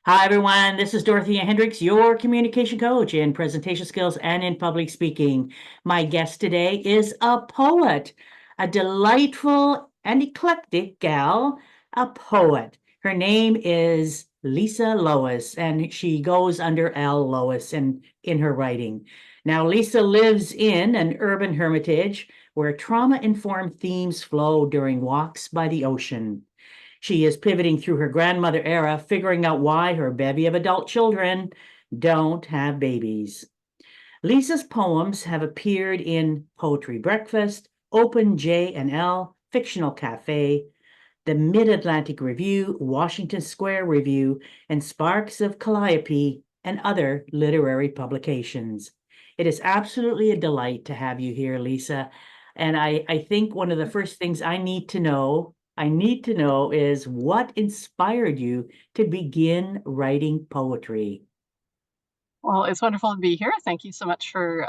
Hi, everyone. This is Dorothea Hendriks, your communication coach in presentation skills and in public speaking. My guest today is a poet, a delightful and eclectic gal, a poet. Her name is L.Lois, and she goes under L.Lois in her writing. Now, Lisa lives in an urban hermitage where trauma-informed themes flow during walks by the ocean. She is pivoting through her grandmother era, figuring out why her bevy of adult children don't have babies. Lisa's poems have appeared in Poetry Breakfast, Open J and L, Fictional Cafe, the Mid-Atlantic Review, Washington Square Review, and Sparks of Calliope, and other literary publications. It is absolutely a delight to have you here, Lisa. And I think one of the first things I need to know is what inspired you to begin writing poetry? Well, it's wonderful to be here. Thank you so much for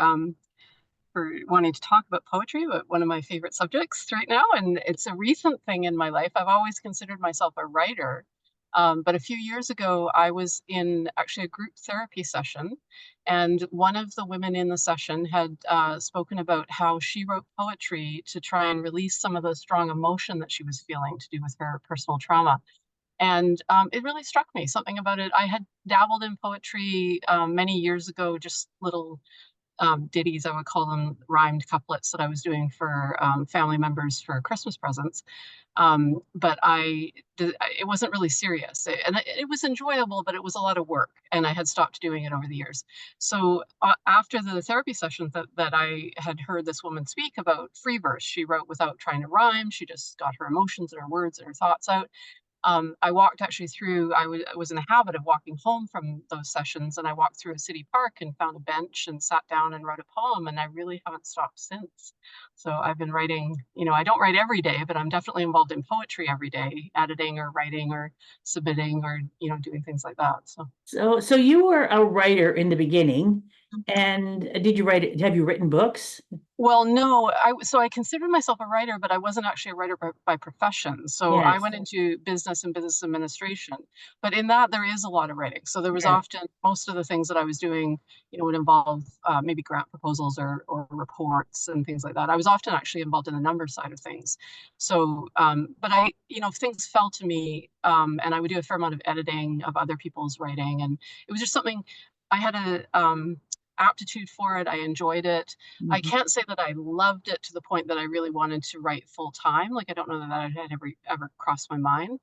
wanting to talk about poetry, but one of my favorite subjects right now. And it's a recent thing in my life. I've always considered myself a writer. But a few years ago, I was in actually a group therapy session, and one of the women in the session had spoken about how she wrote poetry to try and release some of the strong emotion that she was feeling to do with her personal trauma. And it really struck me, something about it. I had dabbled in poetry many years ago, just little ditties, I would call them rhymed couplets that I was doing for family members for Christmas presents. But it wasn't really serious. And it was enjoyable, but it was a lot of work. And I had stopped doing it over the years. So after the therapy sessions that I had heard this woman speak about free verse, she wrote without trying to rhyme. She just got her emotions and her words and her thoughts out. I walked actually through, I was in the habit of walking home from those sessions, and I walked through a city park and found a bench and sat down and wrote a poem, and I really haven't stopped since. So I've been writing, I don't write every day, but I'm definitely involved in poetry every day, editing or writing or submitting or, doing things like that. So. So you were a writer in the beginning, and did you write it? Have you written books? Well, no, I considered myself a writer, but I wasn't actually a writer by profession. So I Yes, went into business and business administration. But in that, there is a lot of writing. So there was yes. often most of the things that I was doing, would involve maybe grant proposals or reports and things like that. I was often actually involved in the numbers side of things. So, but things fell to me, and I would do a fair amount of editing of other people's writing, and it was just something I had a aptitude for it. I enjoyed it. I Mhm. can't say that I loved it to the point that I really wanted to write full time. Like, I don't know that that had ever crossed my mind.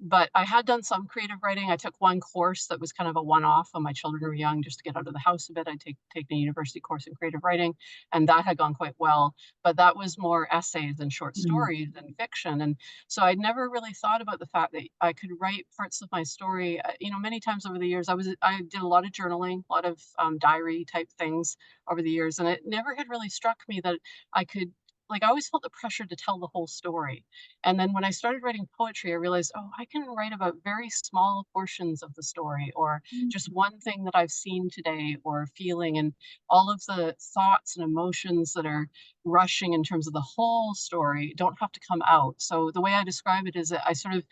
But I had done some creative writing. I took one course that was kind of a one-off when my children were young, just to get out of the house a bit. I'd take a university course in creative writing, and that had gone quite well. But that was more essays and short Mhm. stories and fiction. And so I'd never really thought about the fact that I could write parts of my story. Many times over the years, I did a lot of journaling, a lot of diary type things over the years. And it never had really struck me that I could, like, I always felt the pressure to tell the whole story. And then when I started writing poetry, I realized, oh, I can write about very small portions of the story, or just one thing that I've seen today or feeling, and all of the thoughts and emotions that are rushing in terms of the whole story don't have to come out. So the way I describe it is that I sort of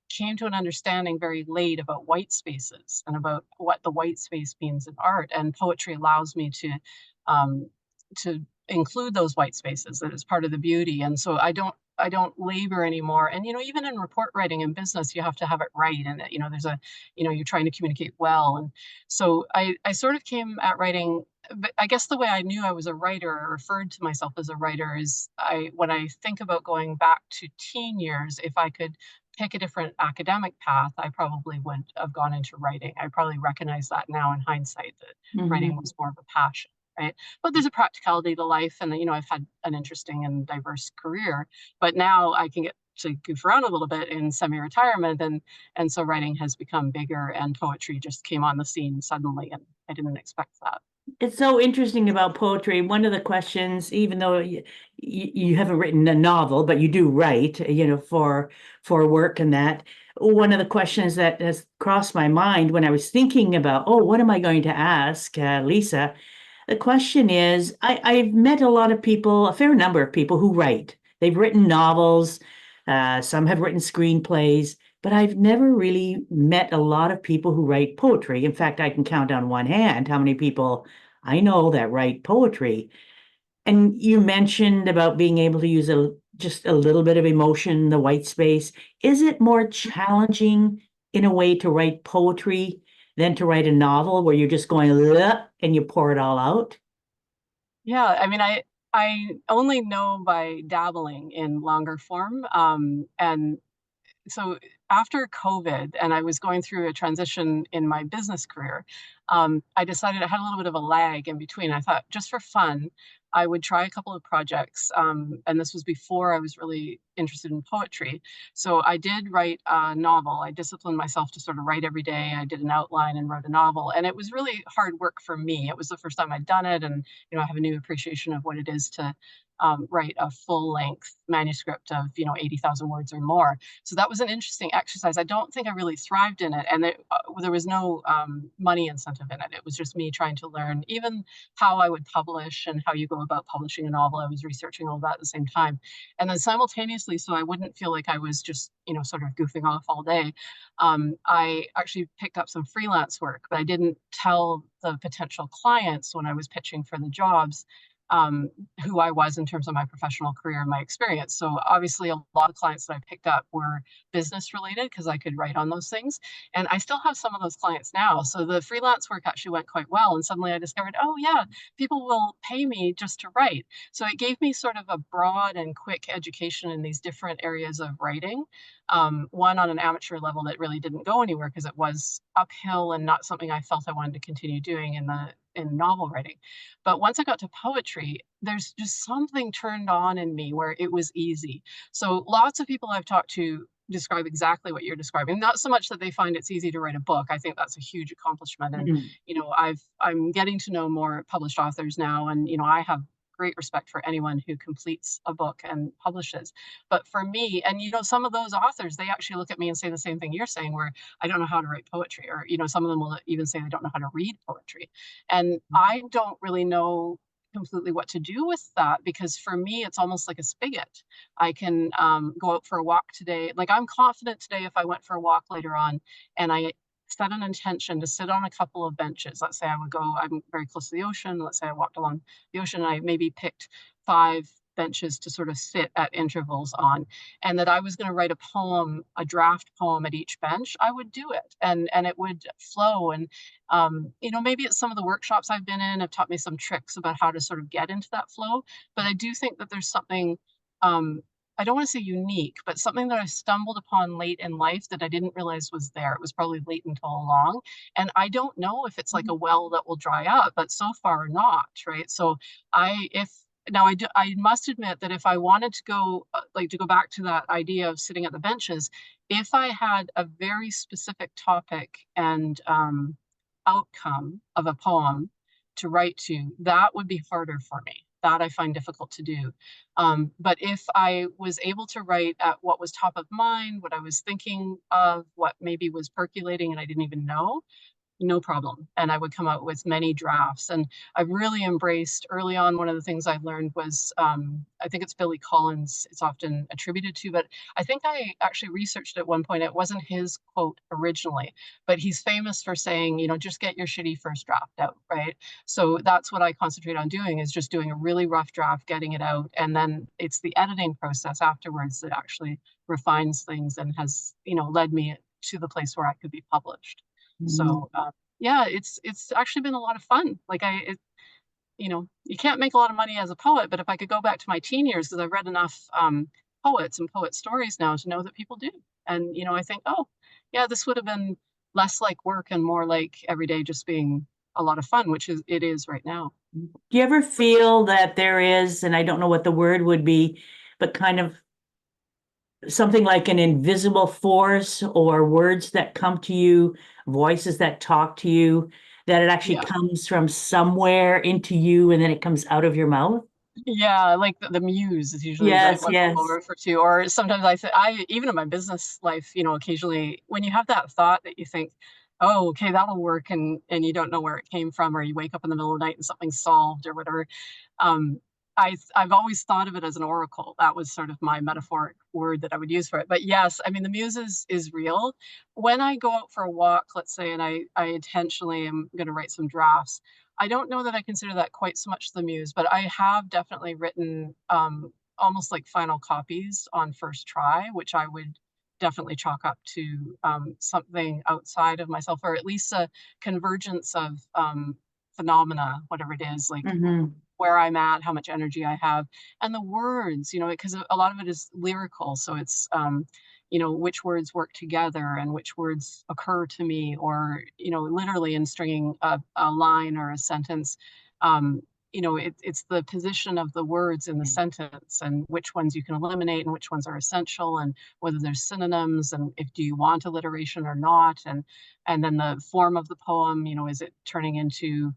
came to an understanding very late about white spaces and about what the white space means in art. And poetry allows me um, to include those white spaces. That is part of the beauty. And so I don't labor anymore. And even in report writing in business, you have to have it right. And there's you're trying to communicate well. And so I sort of came at writing. But I guess the way I knew I was a writer, or referred to myself as a writer, is when I think about going back to teen years, if I could pick a different academic path, I probably would have gone into writing. I probably recognize that now in hindsight, that writing Mhm. was more of a passion, right? But there's a practicality to life, and I've had an interesting and diverse career. But now I can get to goof around a little bit in semi-retirement, and so writing has become bigger, and poetry just came on the scene suddenly, and I didn't expect that. It's so interesting about poetry. One of the questions, even though you haven't written a novel, but you do write, for work and that, one of the questions that has crossed my mind when I was thinking about, oh, what am I going to ask Lisa? The question is, I've met a lot of people, a fair number of people who write. They've written novels, some have written screenplays, but I've never really met a lot of people who write poetry. In fact, I can count on one hand how many people I know that write poetry. And you mentioned about being able to use just a little bit of emotion, the white space. Is it more challenging in a way to write poetry than to write a novel where you're just going "Ugh," and you pour it all out? Yeah, I mean, I only know by dabbling in longer form, and so after COVID, and I was going through a transition in my business career, I decided I had a little bit of a lag in between. I thought just for fun, I would try a couple of projects. And this was before I was really interested in poetry. So I did write a novel. I disciplined myself to sort of write every day. I did an outline and wrote a novel. And it was really hard work for me. It was the first time I'd done it. And, I have a new appreciation of what it is to write a full length manuscript of, 80,000 words or more. So that was an interesting exercise. I don't think I really thrived in it, and there was no money incentive in it. It was just me trying to learn even how I would publish and how you go about publishing a novel. I was researching all that at the same time, and then simultaneously, so I wouldn't feel like I was just sort of goofing off all day. I actually picked up some freelance work, but I didn't tell the potential clients when I was pitching for the jobs um, who I was in terms of my professional career and my experience. So obviously, a lot of clients that I picked up were business related because I could write on those things, and I still have some of those clients now. So the freelance work actually went quite well, and suddenly I discovered, oh yeah, people will pay me just to write. So it gave me sort of a broad and quick education in these different areas of writing. One on an amateur level that really didn't go anywhere because it was uphill and not something I felt I wanted to continue doing in novel writing. But once I got to poetry, there's just something turned on in me where it was easy. So lots of people I've talked to describe exactly what you're describing. Not so much that they find it's easy to write a book. I think that's a huge accomplishment. And, Mhm. I'm getting to know more published authors now. And, I have great respect for anyone who completes a book and publishes. But for me, and some of those authors, they actually look at me and say the same thing you're saying, where I don't know how to write poetry, or, some of them will even say they don't know how to read poetry. And I don't really know completely what to do with that because for me, it's almost like a spigot. I can go out for a walk today. Like I'm confident today if I went for a walk later on and I set an intention to sit on a couple of benches. Let's say I would go, I'm very close to the ocean. Let's say I walked along the ocean and I maybe picked 5 benches to sort of sit at intervals on, and that I was going to write a poem, a draft poem at each bench, I would do it, and it would flow. And maybe it's some of the workshops I've been in have taught me some tricks about how to sort of get into that flow. But I do think that there's something, um, I don't want to say unique, but something that I stumbled upon late in life that I didn't realize was there. It was probably latent all along. And I don't know if it's like a well that will dry up, but so far not, right? So if now I must admit that if I wanted to go like to go back to that idea of sitting at the benches, if I had a very specific topic and outcome of a poem to write to, that would be harder for me. That I find difficult to do. But if I was able to write at what was top of mind, what I was thinking of, what maybe was percolating and I didn't even know, no problem. And I would come out with many drafts. And I've really embraced early on. One of the things I learned was I think it's Billy Collins, it's often attributed to, but I think I actually researched at one point. It wasn't his quote originally, but he's famous for saying, just get your shitty first draft out, right? So that's what I concentrate on doing is just doing a really rough draft, getting it out. And then it's the editing process afterwards that actually refines things and has, led me to the place where I could be published. So yeah, it's actually been a lot of fun. You can't make a lot of money as a poet, but if I could go back to my teen years, because I've read enough poets and poet stories now to know that people do. And I think, oh, yeah, this would have been less like work and more like every day just being a lot of fun, which is it is right now. Do you ever feel that there is, and I don't know what the word would be, but kind of something like an invisible force or words that come to you, voices that talk to you, that it actually Yeah. comes from somewhere into you and then it comes out of your mouth? Yeah, like the muse is usually like Yes, what people yes. refer to, or sometimes I say, I even in my business life, occasionally when you have that thought that you think, oh, okay, that'll work, and you don't know where it came from, or you wake up in the middle of the night and something's solved or whatever. Um, I've always thought of it as an oracle. That was sort of my metaphoric word that I would use for it. But yes, I mean, the muse is real. When I go out for a walk, let's say, and I intentionally am going to write some drafts, I don't know that I consider that quite so much the muse, but I have definitely written almost like final copies on first try, which I would definitely chalk up to something outside of myself, or at least a convergence of phenomena, whatever it is, like Mm-hmm. where I'm at, how much energy I have, and the words, because a lot of it is lyrical. So it's, which words work together and which words occur to me, or, literally in stringing a line or a sentence. Um, it's the position of the words in the sentence and which ones you can eliminate and which ones are essential and whether there's synonyms and if do you want alliteration or not. And then the form of the poem, is it turning into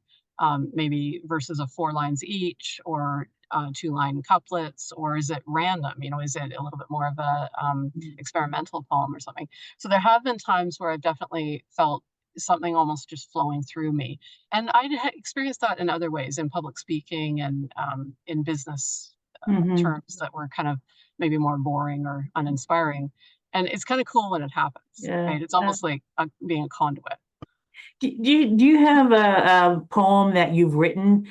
maybe verses of 4 lines each, or 2-line couplets, or is it random? Is it a little bit more of a experimental poem or something? So there have been times where I've definitely felt something almost just flowing through me, and I had experienced that in other ways, in public speaking and in business Mm-hmm. terms that were kind of maybe more boring or uninspiring. And it's kind of cool when it happens, Yeah. right? It's almost like being a conduit. Do you have a poem that you've written,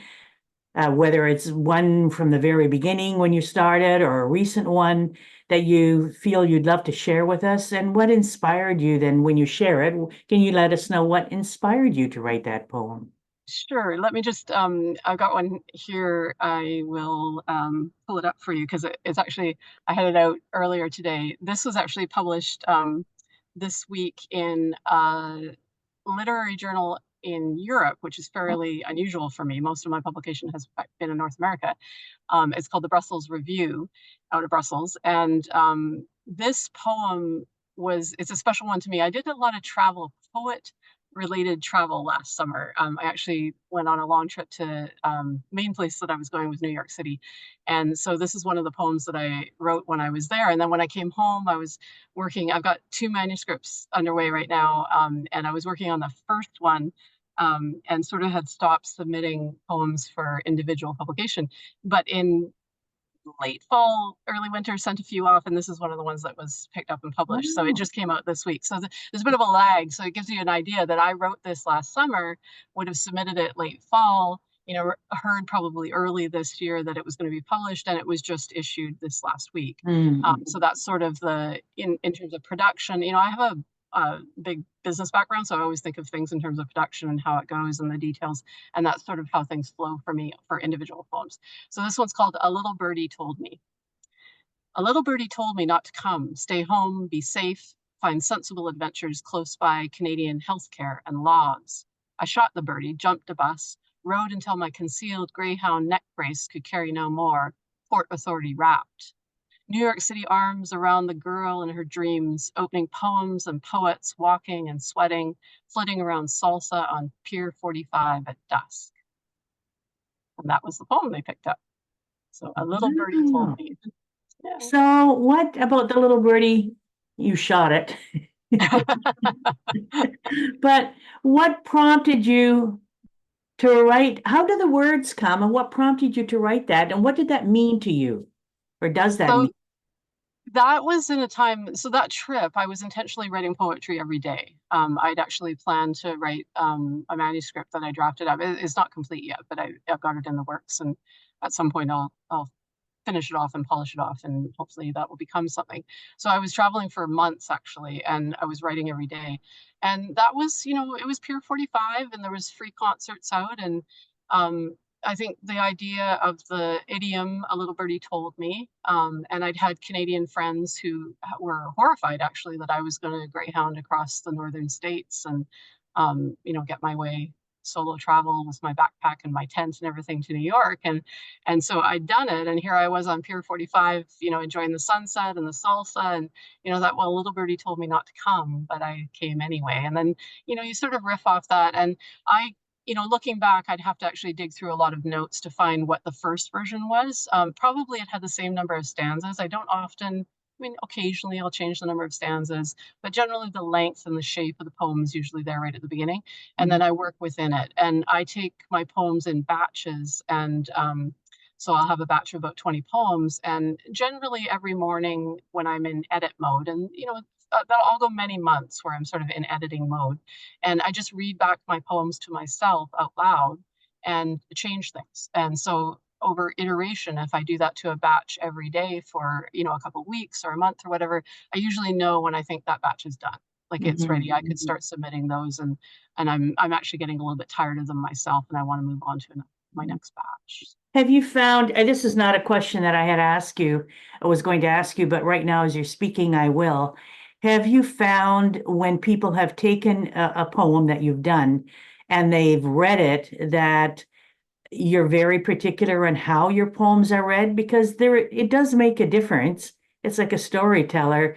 whether it's one from the very beginning when you started or a recent one that you feel you'd love to share with us? And what inspired you then when you share it? Can you let us know what inspired you to write that poem? Sure. Let me just, I've got one here. I will pull it up for you because it's actually, I had it out earlier today. This was actually published this week in a literary journal in Europe, which is fairly unusual for me. Most of my publication has been in North America. It's called the Brussels Review, out of Brussels. And this poem it's a special one to me. I did a lot of travel, poet related travel last summer. I actually went on a long trip to main place that I was going was New York City. And so this is one of the poems that I wrote when I was there. And then when I came home, I was working, I've got 2 manuscripts underway right now. And I was working on the first one, and sort of had stopped submitting poems for individual publication. But in late fall, early winter, sent a few off, and this is one of the ones that was picked up and published. So it Oh. just came out this week. So there's a bit of a lag. So it gives you an idea that I wrote this last summer, would have submitted it late fall, heard probably early this year that it was going to be published, and it was just issued this last week. Mm. So that's sort of in terms of production. I have a big business background, so I always think of things in terms of production and how it goes and the details, and that's sort of how things flow for me for individual poems. So this one's called A Little Birdie Told Me. A little birdie told me not to come, stay home, be safe, find sensible adventures close by Canadian healthcare and laws. I shot the birdie, jumped a bus, rode until my concealed greyhound neck brace could carry no more, Port Authority wrapped. New York City arms around the girl in her dreams, opening poems and poets, walking and sweating, flitting around salsa on Pier 45 at dusk. And that was the poem they picked up. So a little birdie told Wow. me. Yeah. So what about the little birdie? You shot it. But what prompted you to write? How did the words come and what prompted you to write that? And what did that mean to you? Or does that mean? So that was in a time, so that trip, I was intentionally writing poetry every day. I'd actually planned to write a manuscript that I drafted up. It's not complete yet, but I've got it in the works. And at some point, I'll finish it off and polish it off, and hopefully that will become something. So I was traveling for months actually, and I was writing every day. And that was, it was Pier 45 and there was free concerts out. And um, I think the idea of the idiom, a little birdie told me, and I'd had Canadian friends who were horrified actually that I was going to Greyhound across the northern states and, get my way solo travel with my backpack and my tent and everything to New York. And so I'd done it. And here I was on Pier 45, enjoying the sunset and the salsa. And, that, well, little birdie told me not to come, but I came anyway. And then, you sort of riff off that. And I, looking back, I'd have to actually dig through a lot of notes to find what the first version was. Probably it had the same number of stanzas. I don't often, occasionally I'll change the number of stanzas, but generally the length and the shape of the poem is usually there right at the beginning. And then I work within it. And I take my poems in batches. And So I'll have a batch of about 20 poems, and generally every morning when I'm in edit mode, and I'll go many months where I'm sort of in editing mode, and I just read back my poems to myself out loud and change things. And so over iteration, if I do that to a batch every day for, a couple weeks or a month or whatever, I usually know when I think that batch is done. Like it's ready. I could start submitting those, and I'm actually getting a little bit tired of them myself, and I want to move on to my next batch. Have you found, and this is not a question that I had asked you, I was going to ask you, but right now as you're speaking, I will. Have you found when people have taken a poem that you've done and they've read it, that you're very particular on how your poems are read? Because it does make a difference. It's like a storyteller.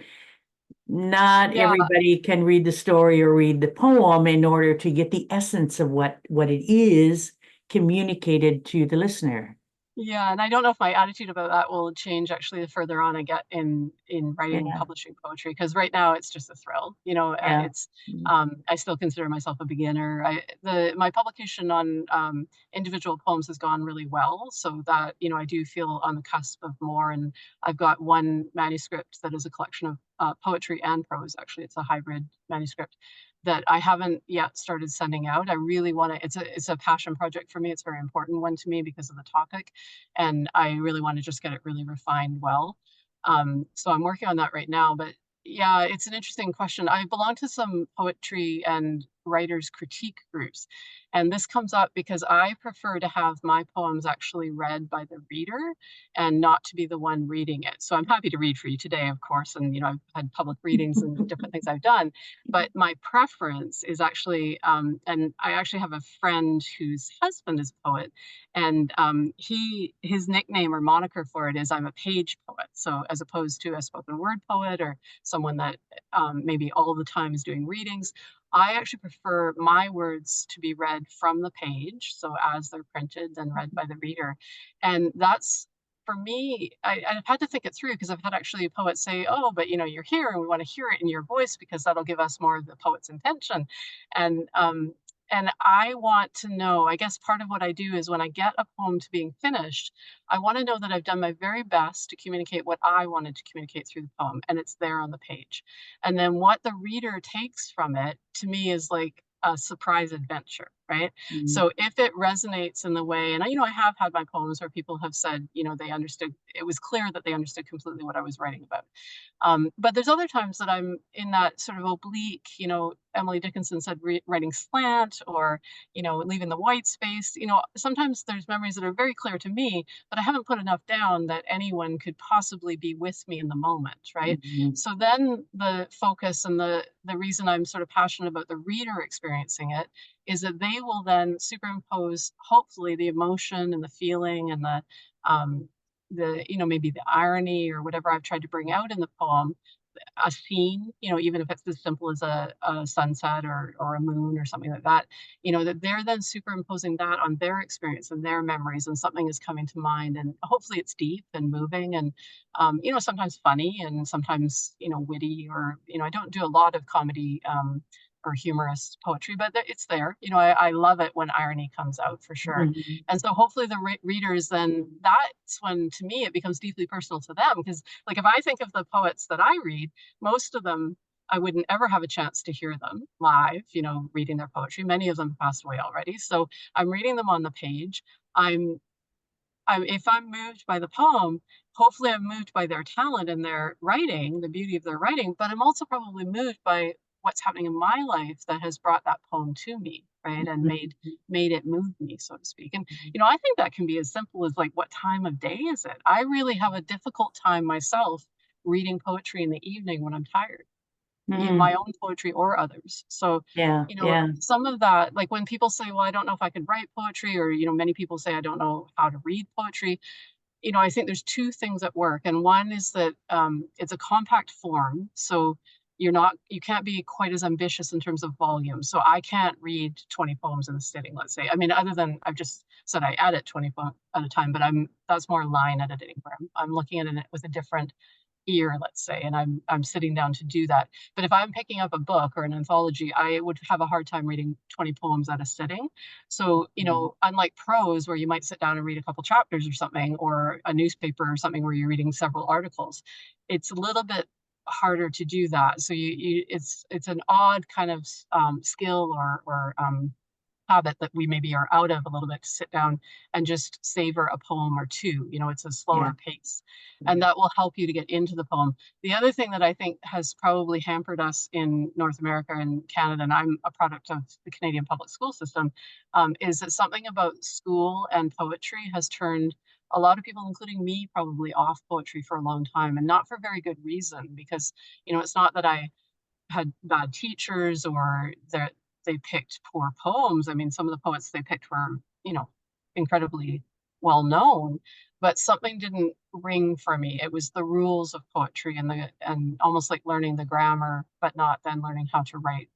Not Yeah, everybody can read the story or read the poem in order to get the essence of what it is communicated to the listener. yeah, and I don't know if my attitude about that will change actually the further on I get in writing and Yeah, publishing poetry, because right now it's just a thrill. yeah. It's I still consider myself a beginner. My publication on individual poems has gone really well, so that I do feel on the cusp of more. And I've got one manuscript that is a collection of poetry and prose. Actually, it's a hybrid manuscript that I haven't yet started sending out. I really want to. It's a passion project for me. It's a very important one to me because of the topic, and I really want to just get it really refined well. So I'm working on that right now. But yeah, it's an interesting question. I belong to some poetry and writers critique groups, and this comes up because I prefer to have my poems actually read by the reader and not to be the one reading it. So I'm happy to read for you today, of course, and I've had public readings and different things I've done, but my preference is actually, and I actually have a friend whose husband is a poet, and his nickname or moniker for it is I'm a page poet. So as opposed to a spoken word poet or someone that maybe all the time is doing readings, I actually prefer my words to be read from the page, so as they're printed, then read by the reader. And that's, for me, I've had to think it through, because I've had actually poets say, "Oh, but you're here, and we want to hear it in your voice because that'll give us more of the poet's intention." And I want to know. I guess part of what I do is when I get a poem to being finished, I want to know that I've done my very best to communicate what I wanted to communicate through the poem, and it's there on the page. And then what the reader takes from it, to me, is like a surprise adventure, right? Mhm. So if it resonates in the way, and I have had my poems where people have said, they understood, it was clear that they understood completely what I was writing about. But there's other times that I'm in that sort of oblique, Emily Dickinson said, writing slant, or, leaving the white space. Sometimes there's memories that are very clear to me, but I haven't put enough down that anyone could possibly be with me in the moment, right? Mhm. So then the focus and the reason I'm sort of passionate about the reader experiencing it is that they will then superimpose, hopefully, the emotion and the feeling and um, maybe the irony or whatever I've tried to bring out in the poem, a scene, even if it's as simple as a sunset or a moon or something like that, that they're then superimposing that on their experience and their memories, and something is coming to mind. And hopefully it's deep and moving, and, sometimes funny, and sometimes, witty, or, I don't do a lot of comedy, or humorous poetry, but it's there. I love it when irony comes out, for sure. Mhm. And so hopefully the readers, then that's when, to me, it becomes deeply personal to them. Because, like, if I think of the poets that I read, most of them, I wouldn't ever have a chance to hear them live, reading their poetry. Many of them have passed away already. So I'm reading them on the page. I'm, if I'm moved by the poem, hopefully I'm moved by their talent and their writing, the beauty of their writing, but I'm also probably moved by what's happening in my life that has brought that poem to me, right? And made it move me, so to speak. And I think that can be as simple as, like, what time of day is it? I really have a difficult time myself reading poetry in the evening when I'm tired, in Mhm. my own poetry or others. So, Yeah, yeah. some of that, like when people say, well, I don't know if I could write poetry, or, many people say, I don't know how to read poetry. I think there's two things at work. And one is that it's a compact form. So you can't be quite as ambitious in terms of volume. So I can't read 20 poems in a sitting, let's say. I mean, other than I've just said I edit 20 poems at a time, but that's more line editing, where I'm looking at it with a different ear, let's say, and I'm sitting down to do that. But if I'm picking up a book or an anthology, I would have a hard time reading 20 poems at a sitting. So, Mhm. unlike prose where you might sit down and read a couple chapters or something, or a newspaper or something where you're reading several articles, it's a little bit harder to do that. So it's an odd kind of skill or habit that we maybe are out of a little bit, to sit down and just savor a poem or two. It's a Yeah. slower pace, and that will help you to get into the poem. The other thing that I think has probably hampered us in North America and Canada, and I'm a product of the Canadian public school system, is that something about school and poetry has turned a lot of people, including me, probably off poetry for a long time, and not for very good reason. Because it's not that I had bad teachers or that they picked poor poems. I mean, some of the poets they picked were, incredibly well known, but something didn't ring for me. It was the rules of poetry and almost like learning the grammar, but not then learning how to write,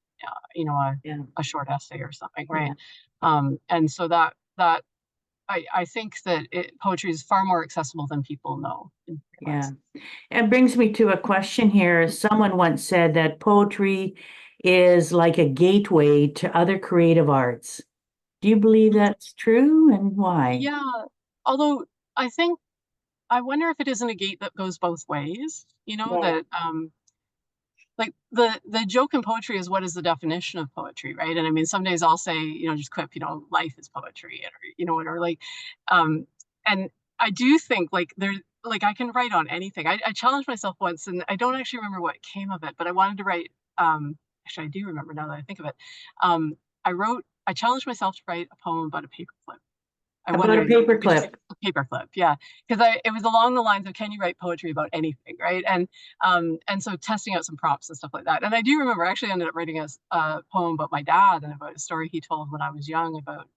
Yeah. a short essay or something, right? Yeah. And so that I think that poetry is far more accessible than people know and Yeah. realize. It brings me to a question here. Someone once said that poetry is like a gateway to other creative arts. Do you believe that's true, and why? Yeah, although I think I wonder if it isn't a gate that goes both ways, Yeah. that like the joke in poetry is, what is the definition of poetry, right? And I mean, some days I'll say, just quip, life is poetry, or or like, um, and I do think like like I can write on anything. I challenged myself once, and I don't actually remember what came of it, but I wanted to write. Actually, I do remember now that I think of it. Um, I challenged myself to write a poem about a paperclip. I About a wondered if I could just paperclip. a paperclip, yeah, because it was along the lines of, can you write poetry about anything, right? And so testing out some prompts and stuff like that. And I do remember I actually ended up writing a poem about my dad and about a story he told when I was young about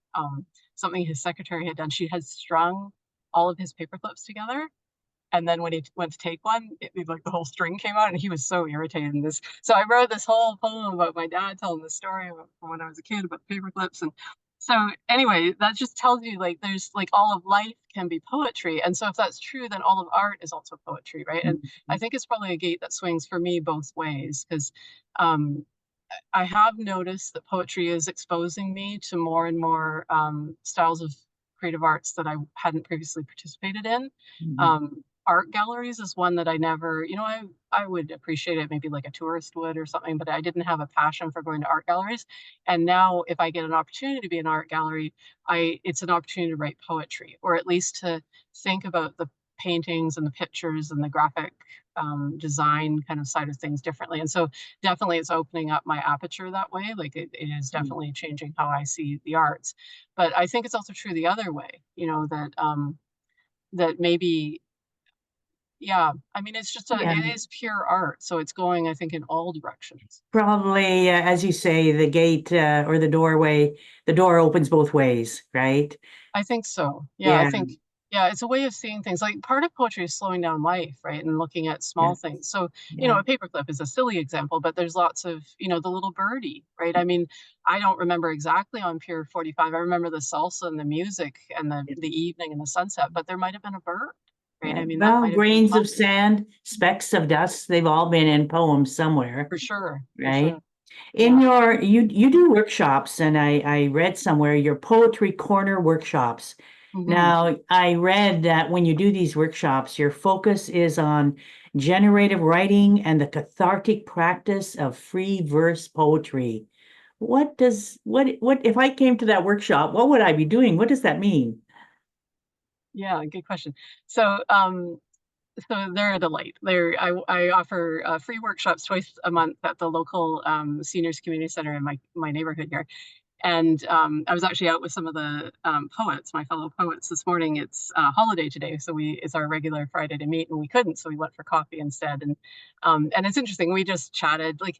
something his secretary had done. She had strung all of his paperclips together, and then when he went to take one, like the whole string came out, and he was so irritated. So I wrote this whole poem about my dad telling the story from when I was a kid about paper clips. And so anyway, that just tells you like there's like all of life can be poetry. And so if that's true, then all of art is also poetry, right? And I Mhm. think it's probably a gate that swings for me both ways, because um, I have noticed that poetry is exposing me to more and more styles of creative arts that I hadn't previously participated in. Mhm. Art galleries is one that I never, I would appreciate it maybe like a tourist would or something, but I didn't have a passion for going to art galleries. And now, if I get an opportunity to be in an art gallery, it's an opportunity to write poetry, or at least to think about the paintings and the pictures and the graphic design kind of side of things differently. And so definitely it's opening up my aperture that way. Like it is definitely changing how I see the arts. But I think it's also true the other way, that maybe, yeah, I mean, Yeah. it is pure art. So it's going, I think, in all directions. Probably, as you say, the gate or the doorway, the door opens both ways, right? I think so. Yeah, I Yeah. think, yeah, it's a way of seeing things. Like part of poetry is slowing down life, right? And looking at Yeah. small things. So, Yeah. a paperclip is a silly example, but there's lots of, the little birdie, right? I mean, I don't remember exactly on Pier 45. I remember the salsa and the music and the evening and the sunset, but there might have been a bird, right? Yeah. I mean, that Well, might have been grains of sand, specks of dust, they've all been in poems somewhere, for sure, for right? sure. In Yeah. your you do workshops, and I read somewhere your poetry corner workshops. Hmm. Now, I read that when you do these workshops, your focus is on generative writing and the cathartic practice of free verse poetry. What if I came to that workshop, what would I be doing? What does that mean? Yeah, good question. So they're a delight. I offer free workshops twice a month at the local seniors community center in my neighborhood here. And I was actually out with some of the poets, my fellow poets, this morning. It's a holiday today, so it's our regular Friday to meet, and we couldn't, so we went for coffee instead. And it's interesting. We just chatted. Like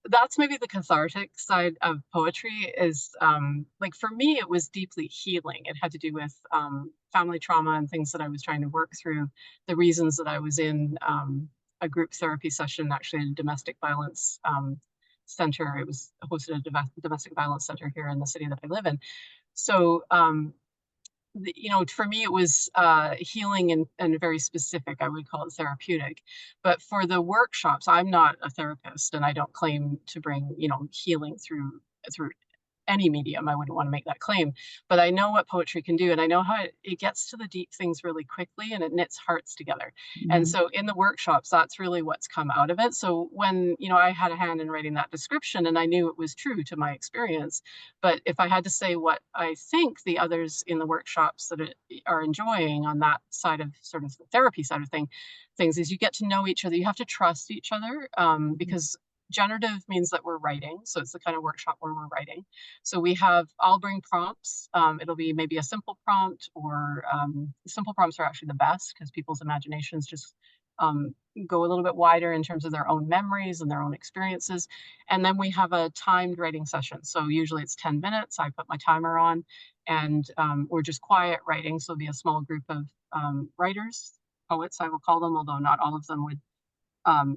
that's maybe the cathartic side of poetry. Is like for me, it was deeply healing. It had to do with family trauma and things that I was trying to work through. The reasons that I was in a group therapy session, actually, in domestic violence center. It was hosted at a domestic violence center here in the city that I live in. So for me, it was healing and very specific. I would call it therapeutic. But for the workshops, I'm not a therapist, and I don't claim to bring, healing through any medium. I wouldn't want to make that claim, but I know what poetry can do, and I know how it gets to the deep things really quickly, and it knits hearts together. And Mhm. so in the workshops, that's really what's come out of it. So when, I had a hand in writing that description, and I knew it was true to my experience, but if I had to say what I think the others in the workshops that are enjoying on that side of sort of the therapy side of things is you get to know each other. You have to trust each other, because generative means that we're writing. So it's the kind of workshop where we're writing. So I'll bring prompts. It'll be maybe a simple prompt, or simple prompts are actually the best because people's imaginations just um, go a little bit wider in terms of their own memories and their own experiences. And then we have a timed writing session. So usually it's 10 minutes. I put my timer on, and we're just quiet writing. So it'll be a small group of writers, poets, I will call them, although not all of them would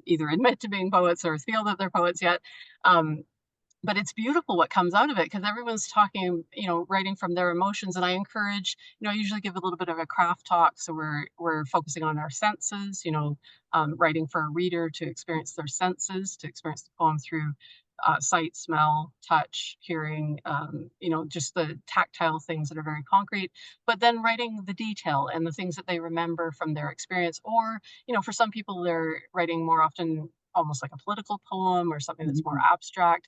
either admit to being poets or feel that they're poets yet. Um, but it's beautiful what comes out of it because everyone's talking, writing from their emotions. And I encourage, I usually give a little bit of a craft talk. So we're focusing on our senses, writing for a reader to experience their senses, to experience the poem through sight, smell, touch, hearing, just the tactile things that are very concrete, but then writing the detail and the things that they remember from their experience. Or, for some people, they're writing more often almost like a political poem or something that's more Mhm. abstract.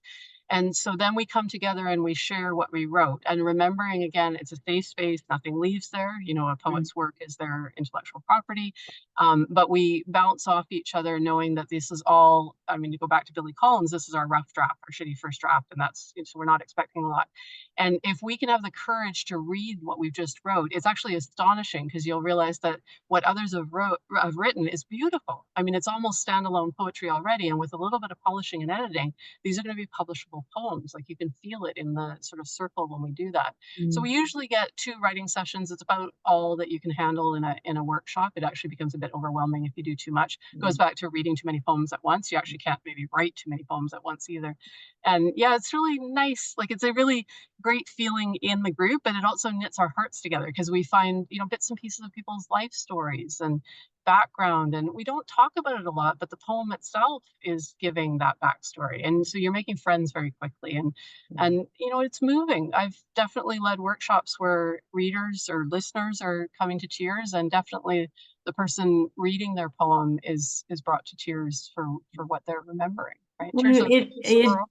And so then we come together and we share what we wrote. And remembering, again, it's a safe space, nothing leaves there. A Mhm. poet's work is their intellectual property. But we bounce off each other, knowing that this is all, I mean, to go back to Billy Collins, this is our rough draft, our shitty first draft. And so we're not expecting a lot. And if we can have the courage to read what we've just wrote, it's actually astonishing because you'll realize that what others have written is beautiful. I mean, it's almost standalone poetry already. And with a little bit of polishing and editing, these are going to be publishable poems. Like you can feel it in the sort of circle when we do that. So we Mhm. usually get 2 writing sessions. It's about all that you can handle in a workshop. It actually becomes a bit overwhelming if you do too much. It goes back to reading too many poems at once. You actually can't maybe write too many poems at once either. And yeah, it's really nice. Like it's a really great feeling in the group, but it also knits our hearts together because we find, bits and pieces of people's life stories and background, and we don't talk about it a lot, but the poem itself is giving that backstory, and so you're making friends very quickly. And it's moving. I've definitely led workshops where readers or listeners are coming to tears, and definitely the person reading their poem is brought to tears for what they're remembering, right, in Well, terms of sorrow.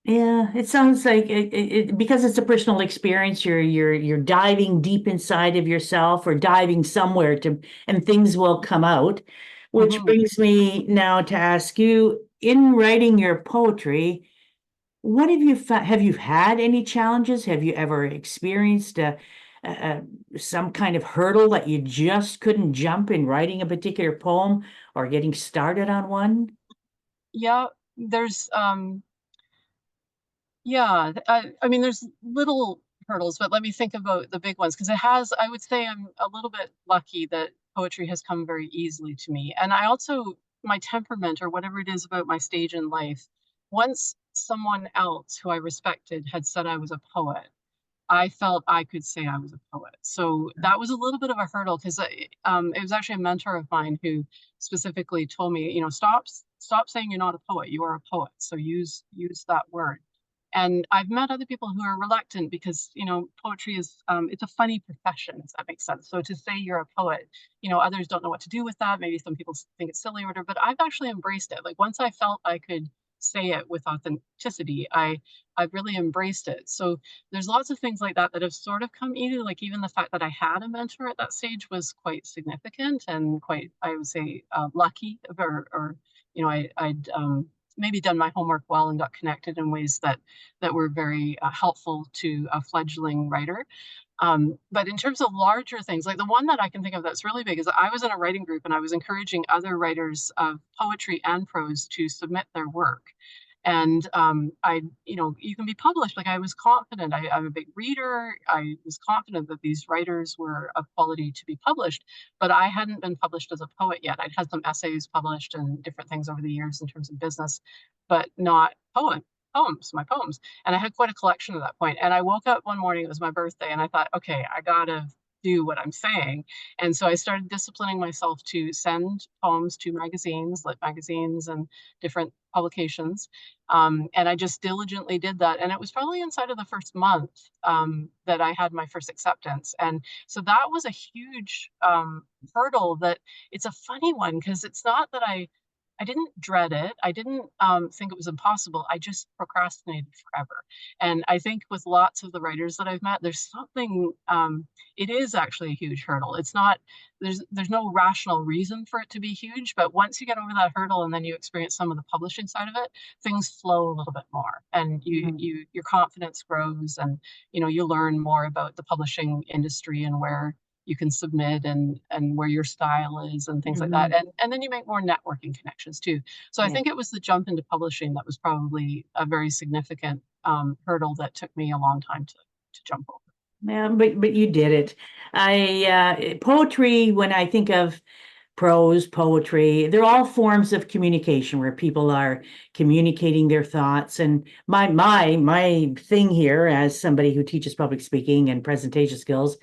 yeah, it sounds like because it's a personal experience, you're diving deep inside of yourself or diving somewhere and things will come out. Which Mhm. brings me now to ask you, in writing your poetry, what have you had any challenges? Have you ever experienced some kind of hurdle that you just couldn't jump in writing a particular poem or getting started on one? Yeah, there's yeah, I mean, there's little hurdles, but let me think about the big ones because I would say I'm a little bit lucky that poetry has come very easily to me. And I also, my temperament or whatever it is about my stage in life, once someone else who I respected had said I was a poet, I felt I could say I was a poet. So that was a little bit of a hurdle because it was actually a mentor of mine who specifically told me, stop saying you're not a poet. You are a poet. So use that word. And I've met other people who are reluctant because, poetry is, it's a funny profession, if that makes sense. So to say you're a poet, others don't know what to do with that. Maybe some people think it's silly or whatever, but I've actually embraced it. Like once I felt I could say it with authenticity, I've really embraced it. So there's lots of things like that that have sort of come easy. Like even the fact that I had a mentor at that stage was quite significant and quite, I would say, lucky. Or I'd maybe done my homework well and got connected in ways that were very helpful to a fledgling writer. But in terms of larger things, like the one that I can think of that's really big is I was in a writing group and I was encouraging other writers of poetry and prose to submit their work. And you can be published. Like I was confident. I'm a big reader. I was confident that these writers were of quality to be published, but I hadn't been published as a poet yet. I'd had some essays published and different things over the years in terms of business, but not my poems. And I had quite a collection at that point. And I woke up one morning, it was my birthday, and I thought, okay, I gotta do what I'm saying. And so I started disciplining myself to send poems to magazines, lit magazines, and different publications. And I just diligently did that. And it was probably inside of the first month that I had my first acceptance. And so that was a huge hurdle. That it's a funny one, because it's not that I didn't dread it. I didn't think it was impossible. I just procrastinated forever. And I think with lots of the writers that I've met, there's something. It is actually a huge hurdle. It's not. There's no rational reason for it to be huge, but once you get over that hurdle and then you experience some of the publishing side of it, things flow a little bit more, and Mhm. your confidence grows, and you learn more about the publishing industry and where you can submit, and where your style is and things like that, Mhm. and then you make more networking connections too. So I Yeah. think it was the jump into publishing that was probably a very significant hurdle that took me a long time to jump over. Yeah, but you did it. Poetry, when I think of prose, poetry, they're all forms of communication where people are communicating their thoughts. And my thing here, as somebody who teaches public speaking and presentation skills,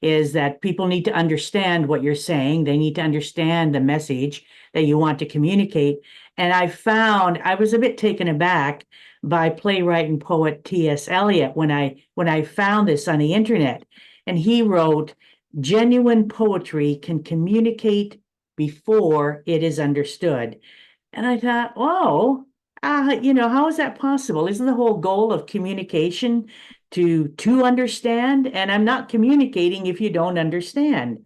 is that people need to understand what you're saying. They need to understand the message that you want to communicate. And I found I was a bit taken aback by playwright and poet T.S. Eliot when I found this on the internet. And he wrote, genuine poetry can communicate before it is understood. And I thought, oh, how is that possible? Isn't the whole goal of communication to understand? And I'm not communicating if you don't understand.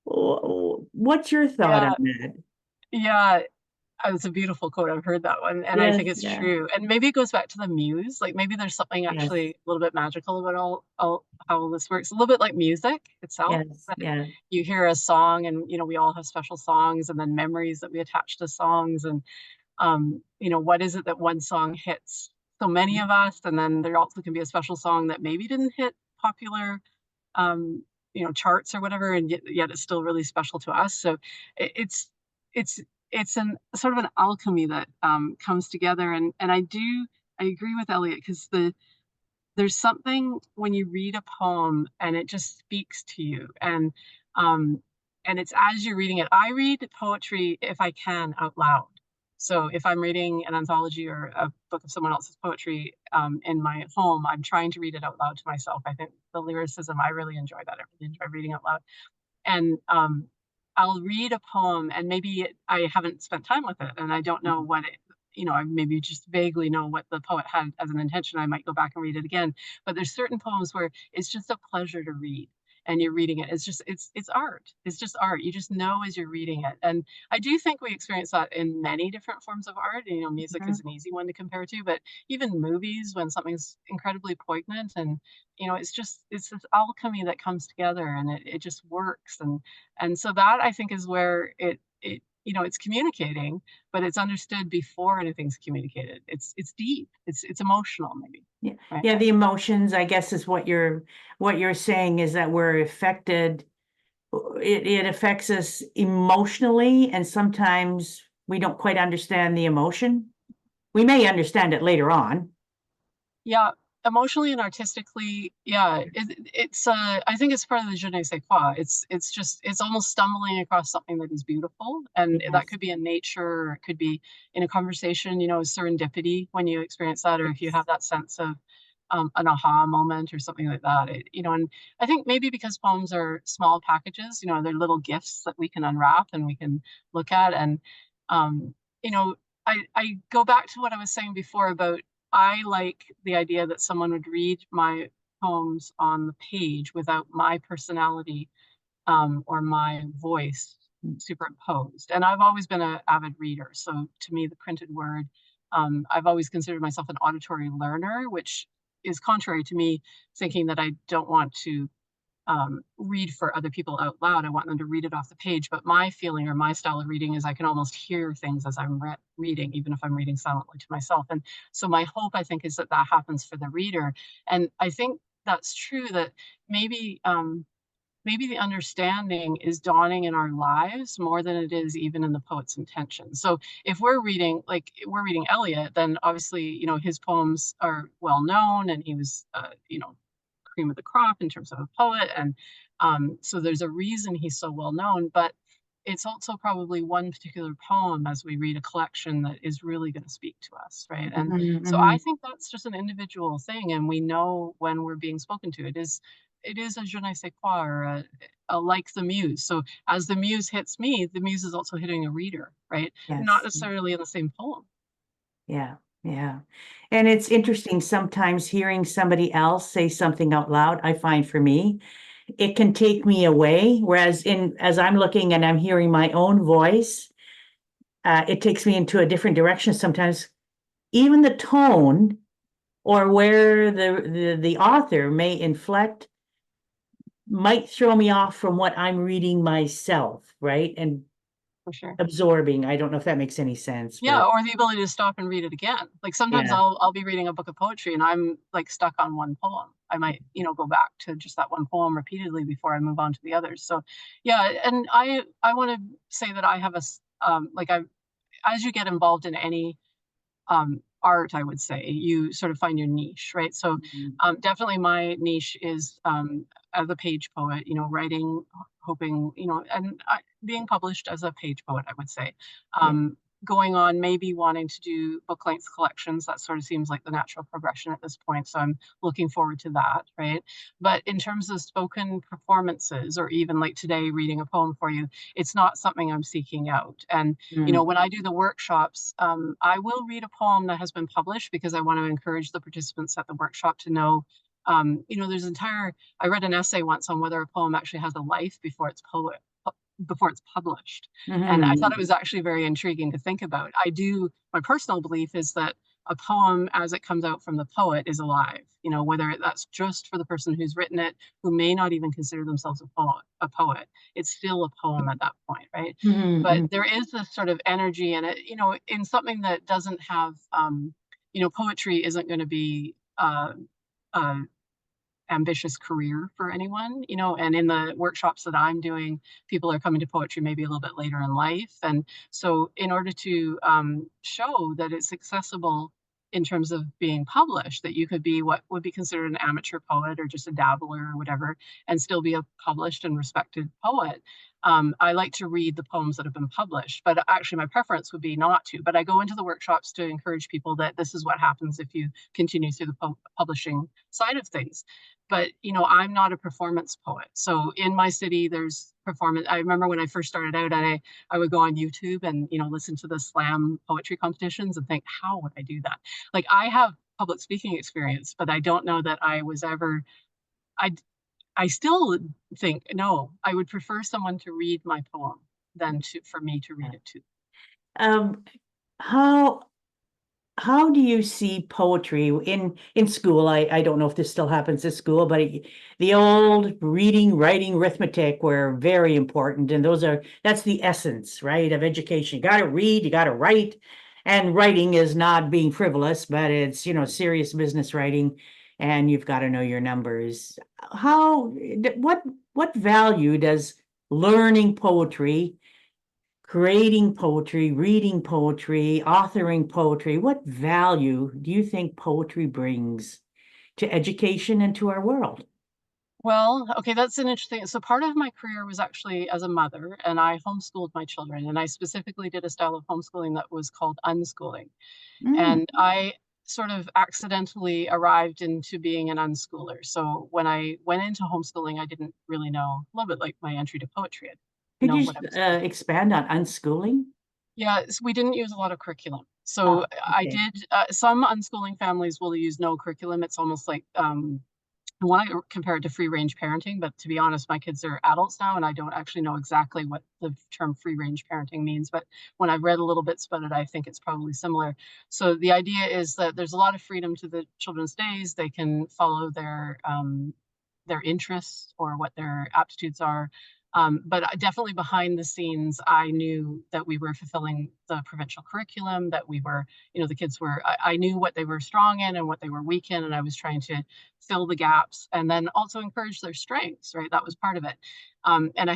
What's your thought on Yeah, that? yeah. It's a beautiful quote. I've heard that one, and I Yes, think it's yeah, true. And maybe it goes back to the muse. Like maybe there's something yes, actually a little bit magical about all how this works. A little bit like music itself. yes, That yeah. you hear a song, and we all have special songs, and then memories that we attach to songs, and what is it that one song hits so many of us, and then there also can be a special song that maybe didn't hit popular um, charts or whatever, and yet it's still really special to us. So it, it's it's it's an sort of an alchemy that comes together, and I agree with Elliot, because there's something when you read a poem and it just speaks to you, um and it's as you're reading it. I read poetry, if I can, out loud. So if I'm reading an anthology or a book of someone else's poetry in my home, I'm trying to read it out loud to myself. I think the lyricism, I really enjoy that. I really enjoy reading out loud. And I'll read a poem, and maybe I haven't spent time with it, and I don't know what it, I maybe just vaguely know what the poet had as an intention. I might go back and read it again. But there's certain poems where it's just a pleasure to read, and you're reading it. It's art. It's just art. You just know as you're reading it. And I do think we experience that in many different forms of art. Music is Mhm. an easy one to compare to, but even movies, when something's incredibly poignant, and it's this alchemy that comes together, and it just works. And so that, I think, is where it's communicating, but it's understood before anything's communicated. It's deep. It's emotional, maybe. Yeah, Right. yeah, the emotions, I guess, is what you're saying is that we're affected. It affects us emotionally, and sometimes we don't quite understand the emotion. We may understand it later on. Yeah, emotionally and artistically, yeah. I think it's part of the je ne sais quoi. It's almost stumbling across something that is beautiful, and that Yes, could be in nature, or it could be in a conversation. Serendipity, when you experience that, or if you yes. have that sense of an aha moment or something like that. And I think maybe because poems are small packages, they're little gifts that we can unwrap and we can look at. And um, you know, I go back to what I was saying before about, I like the idea that someone would read my poems on the page without my personality or my voice superimposed. And I've always been an avid reader. So to me, the printed word, I've always considered myself an auditory learner, which is contrary to me thinking that I don't want to read for other people out loud. I want them to read it off the page. But my feeling, or my style of reading, is I can almost hear things as I'm reading, even if I'm reading silently to myself. And so my hope, I think, is that that happens for the reader. And I think that's true, that maybe maybe the understanding is dawning in our lives more than it is even in the poet's intention. So if we're reading Eliot, then obviously, his poems are well known, and he was, cream of the crop in terms of a poet. And So there's a reason he's so well known, but it's also probably one particular poem as we read a collection that is really going to speak to us, right? And Mhm, so I mhm. think that's just an individual thing, and we know when we're being spoken to. It is a je ne sais quoi, or a like the muse. So as the muse hits me, the muse is also hitting a reader, right? Not Yes. necessarily in the same poem. Yeah, yeah. And it's interesting sometimes hearing somebody else say something out loud, I find for me, it can take me away. Whereas as I'm looking and I'm hearing my own voice, it takes me into a different direction sometimes. Even the tone or where the author may inflect might throw me off from what I'm reading myself, right? And For sure. absorbing. I don't know if that makes any sense, Yeah, but or the ability to stop and read it again. Like, sometimes yeah. I'll be reading a book of poetry and I'm, like, stuck on one poem. I might, go back to just that one poem repeatedly before I move on to the others. So, yeah, and I wanna say that I have like, I as you get involved in any art, I would say. You sort of find your niche, right? So, Mhm. definitely my niche is as a page poet, writing, hoping, and being published as a page poet, I would say. Yeah. Going on, maybe wanting to do book length collections. That sort of seems like the natural progression at this point. So I'm looking forward to that, right? But in terms of spoken performances, or even like today reading a poem for you, it's not something I'm seeking out. And Mm. when I do the workshops, I will read a poem that has been published because I want to encourage the participants at the workshop to know, I read an essay once on whether a poem actually has a life before it's published. And I thought it Mhm. was actually very intriguing to think about. My personal belief is that a poem as it comes out from the poet is alive, whether that's just for the person who's written it, who may not even consider themselves a poet. It's still a poem at that point, right? Mhm, But mhm. there is this sort of energy in it, in something that doesn't have, poetry isn't going to be a ambitious career for anyone, and in the workshops that I'm doing, people are coming to poetry maybe a little bit later in life. And so, in order to show that it's accessible in terms of being published, that you could be what would be considered an amateur poet or just a dabbler or whatever, and still be a published and respected poet. I like to read the poems that have been published, but actually, my preference would be not to. But I go into the workshops to encourage people that this is what happens if you continue through the publishing side of things. But I'm not a performance poet, so in my city there's performance. I remember when I first started out, I would go on YouTube and listen to the slam poetry competitions and think, how would I do that? Like, I have public speaking experience, but I don't know that I was ever. I i still think, no, I would prefer someone to read my poem than to for me to read Yeah. it to. Um, how how do you see poetry in school? I don't know if this still happens at school, but the old reading, writing, arithmetic were very important, and that's the essence, right, of education. You got to read, you got to write, and writing is not being frivolous, but it's serious business writing, and you've got to know your numbers. How what value does learning poetry, creating poetry, reading poetry, authoring poetry, what value do you think poetry brings to education and to our world? Well, okay, that's an interesting. So part of my career was actually as a mother, and I homeschooled my children, and I specifically did a style of homeschooling that was called unschooling. Mm. And I sort of accidentally arrived into being an unschooler. So when I went into homeschooling, I didn't really know, a little bit like my entry to poetry, I didn't Could know you what I was. expand on unschooling? Yeah, we didn't use a lot of curriculum. So Oh, I okay. did. Some unschooling families will use no curriculum. It's almost like I want to compare it to free range parenting, but to be honest, my kids are adults now, and I don't actually know exactly what the term free range parenting means. But when I've read a little bits about it, I think it's probably similar. So the idea is that there's a lot of freedom to the children's days. They can follow their interests or what their aptitudes are. But definitely behind the scenes, I knew that we were fulfilling the provincial curriculum, that we were, the kids were, I knew what they were strong in and what they were weak in, and I was trying to fill the gaps and then also encourage their strengths, right? That was part of it. And I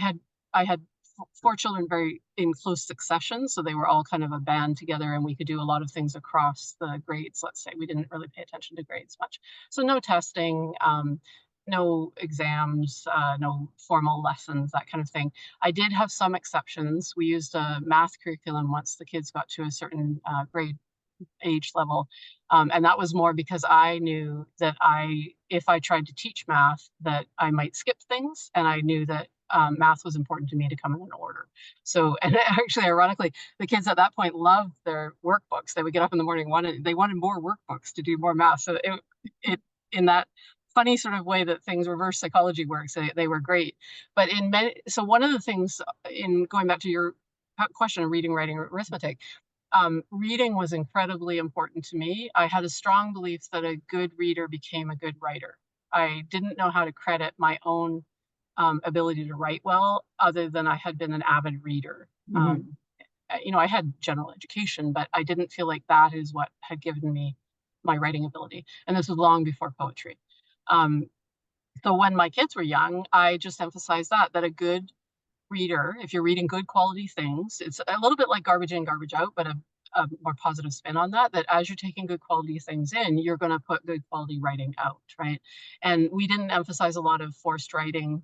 had four children very in close succession, so they were all kind of a band together, and we could do a lot of things across the grades. Let's say we didn't really pay attention to grades much, so no testing. no exams, no formal lessons, that kind of thing. I did have some exceptions. We used a math curriculum once the kids got to a certain grade age level. And that was more because I knew that if I tried to teach math, that I might skip things, and I knew that math was important to me to come in an order. So, and actually, ironically, the kids at that point loved their workbooks. They would get up in the morning, they wanted more workbooks to do more math. So it in that funny sort of way that things reverse psychology works, they were great. But so one of the things in going back to your question of reading, writing, arithmetic, reading was incredibly important to me. I had a strong belief that a good reader became a good writer. I didn't know how to credit my own ability to write well, other than I had been an avid reader. Mhm. I had general education, but I didn't feel like that is what had given me my writing ability. And this was long before poetry. Um, so when my kids were young, I just emphasized that a good reader, if you're reading good quality things, it's a little bit like garbage in, garbage out, but a more positive spin on that, that as you're taking good quality things in, you're going to put good quality writing out, right? And we didn't emphasize a lot of forced writing.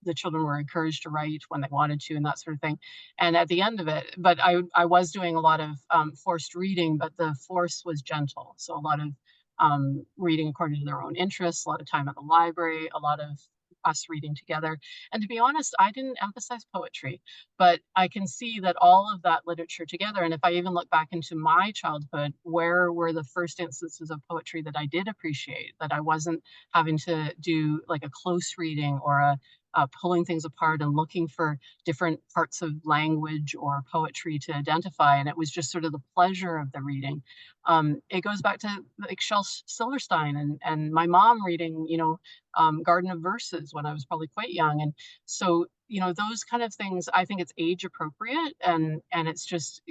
The children were encouraged to write when they wanted to and that sort of thing. And at the end of it, but I was doing a lot of forced reading, but the force was gentle. So a lot of reading according to their own interests, a lot of time at the library, a lot of us reading together. And to be honest, I didn't emphasize poetry, but I can see that all of that literature together. And if I even look back into my childhood, where were the first instances of poetry that I did appreciate, that I wasn't having to do like a close reading or a pulling things apart and looking for different parts of language or poetry to identify. And it was just sort of the pleasure of the reading. It goes back to like Shel Silverstein and my mom reading, Garden of Verses when I was probably quite young. And so, those kind of things, I think it's age appropriate, and it's just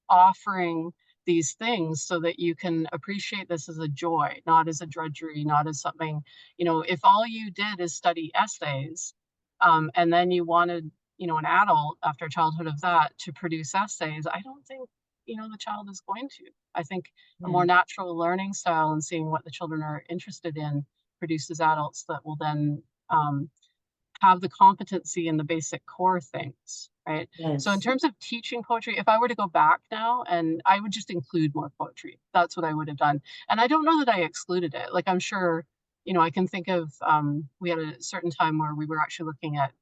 offering these things so that you can appreciate this as a joy, not as a drudgery, not as something, if all you did is study essays, and then you wanted, an adult after a childhood of that to produce essays, I don't think, the child is going to. I think a more Yeah. natural learning style and seeing what the children are interested in produces adults that will then have the competency in the basic core things, right? So in Yes. terms of teaching poetry, if I were to go back now, and I would just include more poetry, that's what I would have done. And I don't know that I excluded it. Like I'm sure, I can think of we had a certain time where we were actually looking at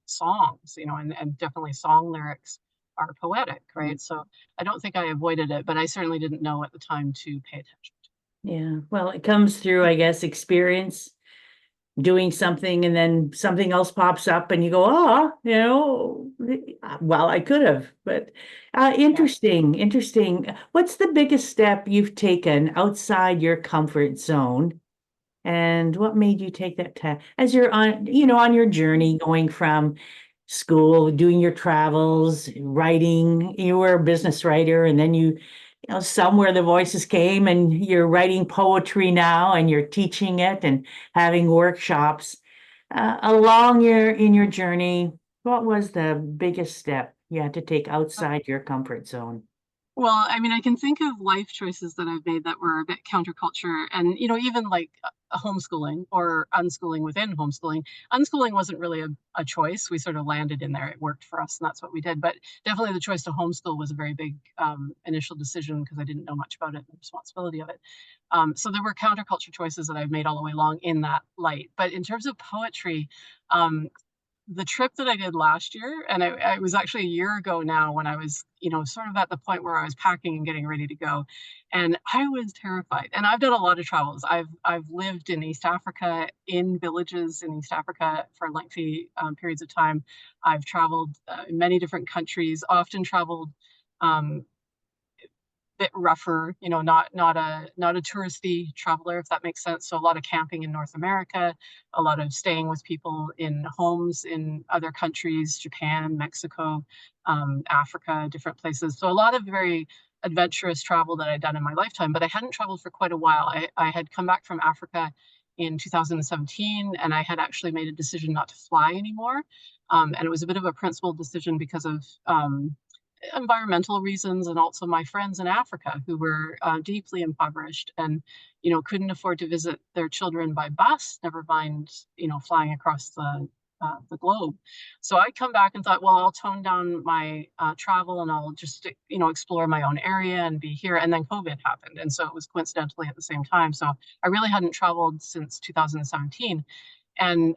songs, and definitely song lyrics are poetic, Mm. right? So I don't think I avoided it, but I certainly didn't know at the time to pay attention. Yeah. Well, it comes through, I guess, experience doing something and then something else pops up and you go, well, I could have, but Yeah. interesting. What's the biggest step you've taken outside your comfort zone? And what made you take that as you're on your journey going from school, doing your travels, writing, you were a business writer, and then somewhere the voices came and you're writing poetry now and you're teaching it and having workshops. Along in your journey, what was the biggest step you had to take outside your comfort zone? Well, I mean, I can think of life choices that I've made that were a bit counterculture and, even like homeschooling or unschooling within homeschooling. Unschooling wasn't really a choice. We sort of landed in there. It worked for us, and that's what we did. But definitely the choice to homeschool was a very big initial decision because I didn't know much about it and the responsibility of it. So there were counterculture choices that I've made all the way along in that light. But in terms of poetry, um, the trip that I did last year, and it was actually a year ago now when I was, sort of at the point where I was packing and getting ready to go, and I was terrified. And I've done a lot of travels. I've lived in East Africa, in villages in East Africa for lengthy periods of time. I've traveled in many different countries, often traveled um, bit rougher, not a touristy traveler, if that makes sense. So a lot of camping in North America, a lot of staying with people in homes in other countries, Japan, Mexico, Africa, different places. So a lot of very adventurous travel that I'd done in my lifetime, but I hadn't traveled for quite a while. I had come back from Africa in 2017, and I had actually made a decision not to fly anymore. And it was a bit of a principled decision because of environmental reasons, and also my friends in Africa who were deeply impoverished and, couldn't afford to visit their children by bus, never mind, flying across the globe. So I come back and thought, well, I'll tone down my travel and I'll just, explore my own area and be here. And then COVID happened. And so it was coincidentally at the same time. So I really hadn't traveled since 2017, and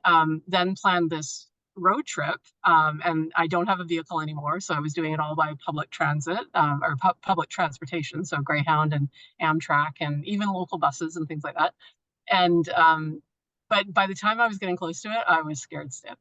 then planned this road trip. And I don't have a vehicle anymore, so I was doing it all by public transit, or public transportation, so Greyhound and Amtrak, and even local buses and things like that. And but by the time I was getting close to it, I was scared stiff.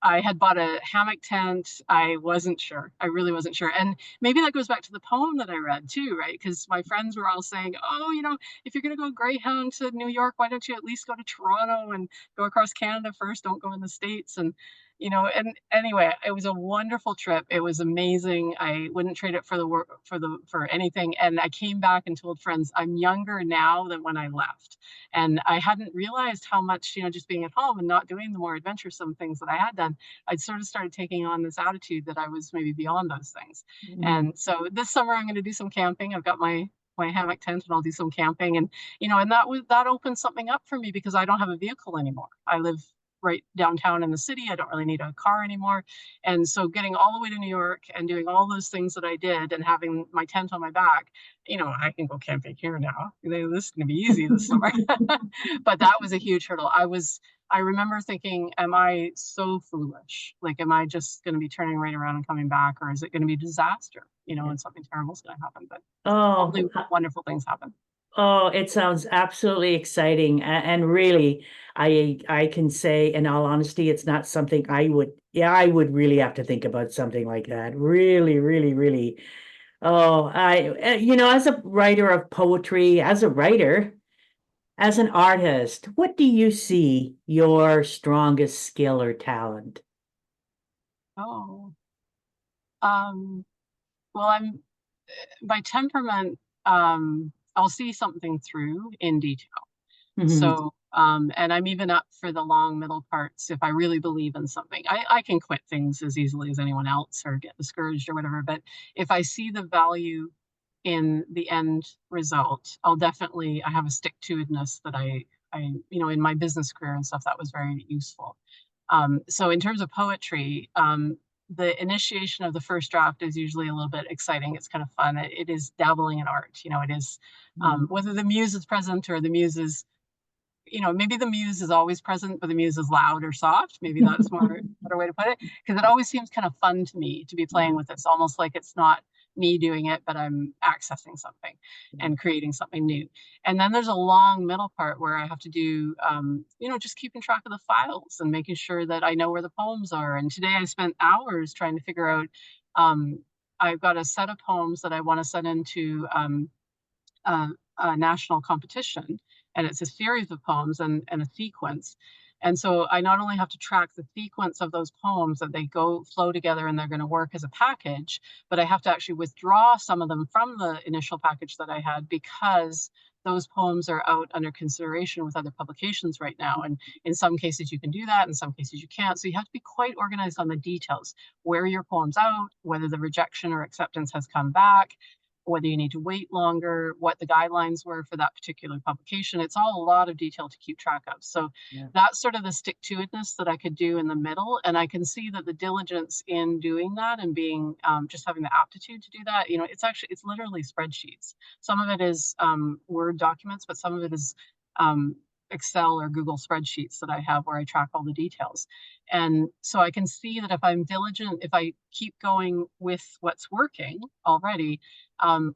I had bought a hammock tent. I wasn't sure. I really wasn't sure. And maybe that goes back to the poem that I read too, right? Because my friends were all saying, oh, if you're going to go Greyhound to New York, why don't you at least go to Toronto and go across Canada first? Don't go in the States. And, and anyway, it was a wonderful trip. It was amazing. I wouldn't trade it for the work, for anything. And I came back and told friends, I'm younger now than when I left. And I hadn't realized how much, just being at home and not doing the more adventuresome things that I had done, I'd sort of started taking on this attitude that I was maybe beyond those things. Mm. And so this summer I'm going to do some camping. I've got my hammock tent and I'll do some camping, and and that opened something up for me because I don't have a vehicle anymore. I live right downtown in the city. I don't really need a car anymore. And so getting all the way to New York and doing all those things that I did and having my tent on my back, I can go camping here now. This is going to be easy this summer. But that was a huge hurdle. I remember thinking, am I so foolish? Like, am I just going to be turning right around and coming back, or is it going to be a disaster, and something terrible is going to happen? But Oh, only wonderful things happen. oh, it sounds absolutely exciting. And really, I can say in all honesty, it's not something I would really have to think about something like that. Really, really, really. Oh, as a writer of poetry, as an artist, what do you see your strongest skill or talent? Oh, um, well, I'm by temperament, I'll see something through in detail. Mhm. So, and I'm even up for the long middle parts if I really believe in something. I can quit things as easily as anyone else or get discouraged or whatever. But if I see the value in the end result, I have a stick-to-itiveness that in my business career and stuff, that was very useful. So in terms of poetry, the initiation of the first draft is usually a little bit exciting. It's kind of fun. It is dabbling in art. It is, Mhm. whether the muse is present or the muse is, maybe the muse is always present, but the muse is loud or soft. Maybe that's more better way to put it. Because it always seems kind of fun to me to be playing with this, almost like it's not me doing it, but I'm accessing something and creating something new. And then there's a long middle part where I have to do, just keeping track of the files and making sure that I know where the poems are. And today I spent hours trying to figure out, um, I've got a set of poems that I want to send into a, a national competition, and it's a series of poems and a sequence. And so I not only have to track the sequence of those poems, that they go flow together and they're going to work as a package, but I have to actually withdraw some of them from the initial package that I had, because those poems are out under consideration with other publications right now. And in some cases you can do that, in some cases you can't. So you have to be quite organized on the details, where your poem's out, whether the rejection or acceptance has come back, whether you need to wait longer, what the guidelines were for that particular publication. It's all a lot of detail to keep track of. So Yeah. that's sort of the stick-to-itiveness that I could do in the middle. And I can see that the diligence in doing that and being, just having the aptitude to do that, it's literally spreadsheets. Some of it is Word documents, but some of it is um, Excel or Google spreadsheets that I have where I track all the details. And so I can see that if I'm diligent, if I keep going with what's working already,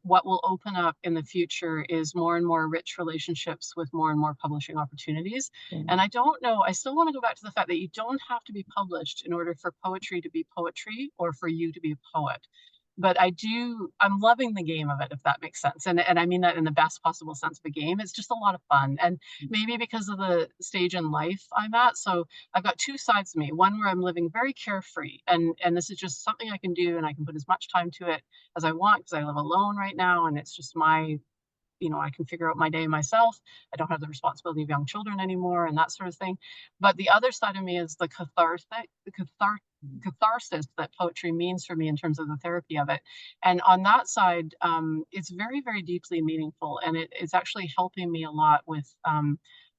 what will open up in the future is more and more rich relationships with more and more publishing opportunities. Yeah. And I don't know, I still want to go back to the fact that you don't have to be published in order for poetry to be poetry or for you to be a poet. But I'm loving the game of it, if that makes sense. And I mean that in the best possible sense of a game. It's just a lot of fun. And maybe because of the stage in life I'm at. So I've got two sides to me. One where I'm living very carefree, and this is just something I can do and I can put as much time to it as I want, because I live alone right now and it's just I can figure out my day myself. I don't have the responsibility of young children anymore and that sort of thing. But the other side of me is the cathartic, catharsis that poetry means for me in terms of the therapy of it. And on that side, it's very, very deeply meaningful, and it's actually helping me a lot with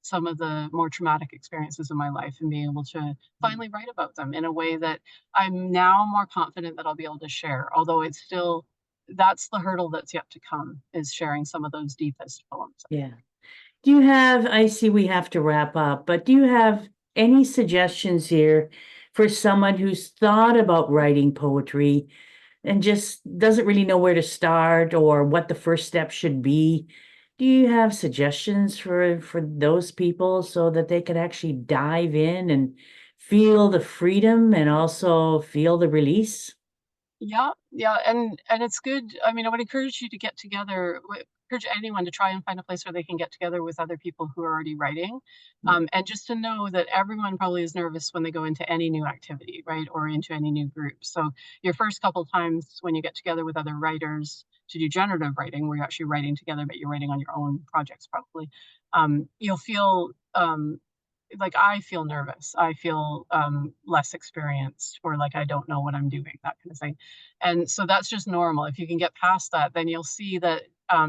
some of the more traumatic experiences in my life and being able to finally write about them in a way that I'm now more confident that I'll be able to share. Although it's still, that's the hurdle that's yet to come, is sharing some of those deepest poems. Yeah. Do you have, I see we have to wrap up, but do you have any suggestions here for someone who's thought about writing poetry and just doesn't really know where to start or what the first step should be? Do you have suggestions for those people so that they could actually dive in and feel the freedom and also feel the release? Yeah, yeah, and it's good. I mean, I would encourage you to get together. Encourage anyone to try and find a place where they can get together with other people who are already writing, and just to know that everyone probably is nervous when they go into any new activity, right, or into any new group. So your first couple times when you get together with other writers to do generative writing, where you're actually writing together, but you're writing on your own projects, probably, you'll feel like I feel nervous. I feel less experienced, or like I don't know what I'm doing, that kind of thing. And so that's just normal. If you can get past that, then you'll see that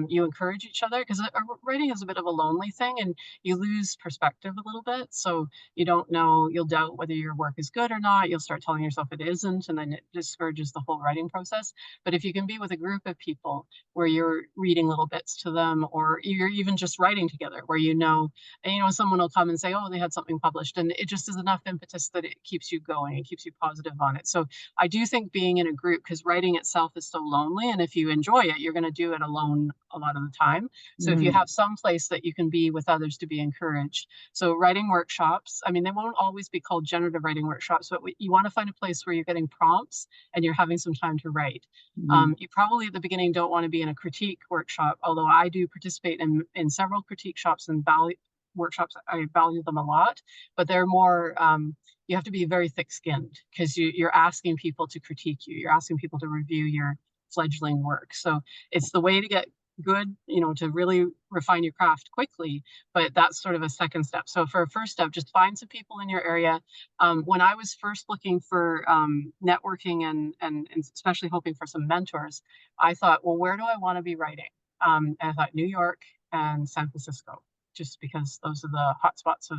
you encourage each other, because writing is a bit of a lonely thing, and you lose perspective a little bit. So you don't know, you'll doubt whether your work is good or not. You'll start telling yourself it isn't, and then it discourages the whole writing process. But if you can be with a group of people where you're reading little bits to them, or you're even just writing together, where and someone will come and say, oh, they had something published, and it just is enough impetus that it keeps you going, it keeps you positive on it. So I do think being in a group, because writing itself is so lonely, and if you enjoy it, you're going to do it alone a lot of the time. So if you Mm, have some place that you can be with others to be encouraged. So writing workshops, I mean, they won't always be called generative writing workshops, but you want to find a place where you're getting prompts and you're having some time to write. mm, You probably at the beginning don't want to be in a critique workshop, although I do participate in several critique shops and value workshops. I value them a lot, but they're more, you have to be very thick-skinned, because you're asking people to critique you. You're asking people to review your fledgling work. So it's the way to get good, to really refine your craft quickly, but that's sort of a second step. So for a first step, just find some people in your area. When I was first looking for networking and especially hoping for some mentors, I thought, well, where do I want to be writing? And I thought New York and San Francisco, just because those are the hot spots of,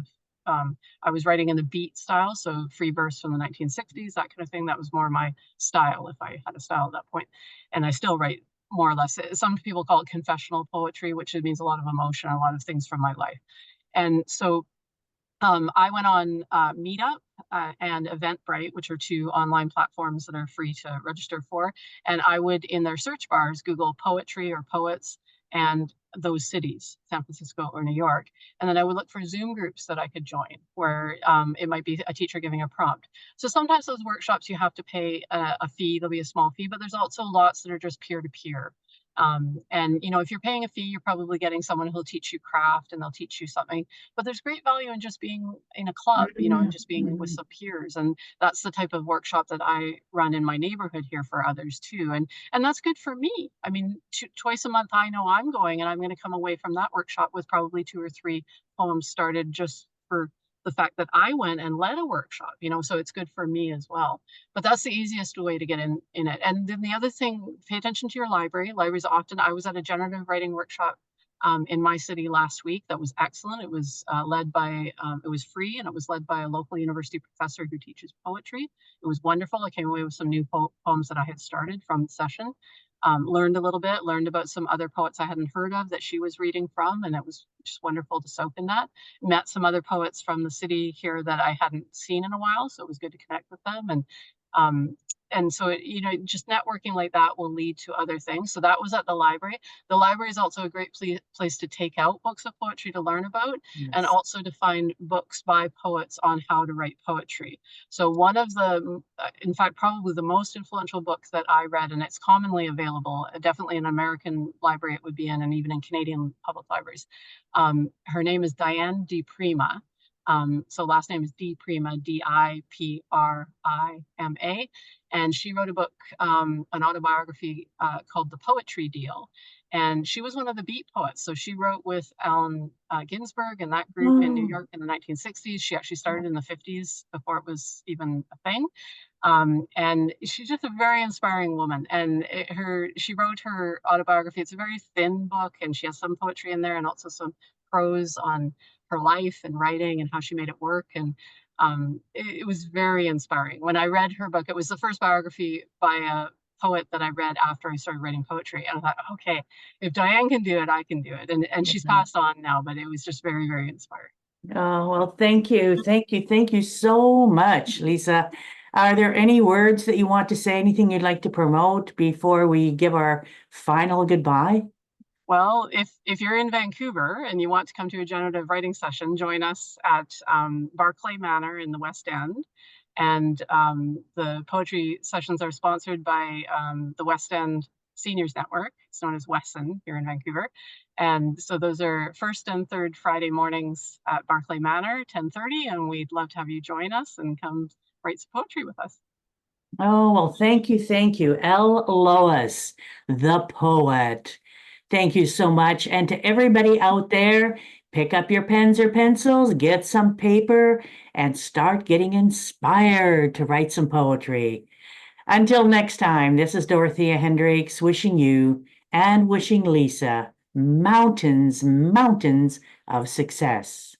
I was writing in the beat style, so free verse from the 1960s, that kind of thing. That was more my style, if I had a style at that point. And I still write more or less. Some people call it confessional poetry, which means a lot of emotion, a lot of things from my life. And so I went on Meetup and Eventbrite, which are two online platforms that are free to register for. And I would, in their search bars, Google poetry or poets and those cities, San Francisco or New York. And then I would look for Zoom groups that I could join, where it might be a teacher giving a prompt. So sometimes those workshops you have to pay a fee, there'll be a small fee, but there's also lots that are just peer to peer. And if you're paying a fee, you're probably getting someone who'll teach you craft and they'll teach you something. But there's great value in just being in a club, and mm, just being with mm. some peers. And that's the type of workshop that I run in my neighborhood here for others too. And that's good for me. I mean, twice a month, I know I'm going, and I'm going to come away from that workshop with probably two or three poems started, just for the fact that I went and led a workshop, so it's good for me as well. But that's the easiest way to get in it. And then the other thing, pay attention to your library. Libraries often, I was at a generative writing workshop in my city last week. That was excellent. It was led by, it was free, and it was led by a local university professor who teaches poetry. It was wonderful. I came away with some new poems that I had started from the session. Learned a little bit, learned about some other poets I hadn't heard of that she was reading from, and it was just wonderful to soak in that. Met some other poets from the city here that I hadn't seen in a while, so it was good to connect with them. Um, and so just networking like that will lead to other things. So that was at the library. The library is also a great place to take out books of poetry to learn about, and Yes. also to find books by poets on how to write poetry. So one of the, in fact, probably the most influential book that I read, and it's commonly available, definitely in an American library it would be in, and even in Canadian public libraries. Her name is Diane Di Prima. So last name is Di Prima, Diprima. And she wrote a book, an autobiography called The Poetry Deal. And she was one of the beat poets. So she wrote with Allen Ginsberg and that group in New Oh, York in the 1960s. She actually started in the 50s before it was even a thing. And she's just a very inspiring woman. And she wrote her autobiography. It's a very thin book, and she has some poetry in there and also some prose on her life and writing and how she made it work. And it was very inspiring. When I read her book, it was the first biography by a poet that I read after I started writing poetry. And I thought, okay, if Diane can do it, I can do it. And she's passed on now, but it was just very, very inspiring. Oh, well, thank you. Thank you. Thank you so much, Lisa. Are there any words that you want to say, anything you'd like to promote before we give our final goodbye? Well, if you're in Vancouver and you want to come to a generative writing session, join us at Barclay Manor in the West End. And the poetry sessions are sponsored by the West End Seniors Network. It's known as WESN here in Vancouver. And so those are first and third Friday mornings at Barclay Manor, 10:30, and we'd love to have you join us and come write some poetry with us. Oh, well, thank you. Thank you. L.Lois, the poet. Thank you so much. And to everybody out there, pick up your pens or pencils, get some paper, and start getting inspired to write some poetry. Until next time, this is Dorothea Hendriks wishing you and wishing Lisa mountains, mountains of success.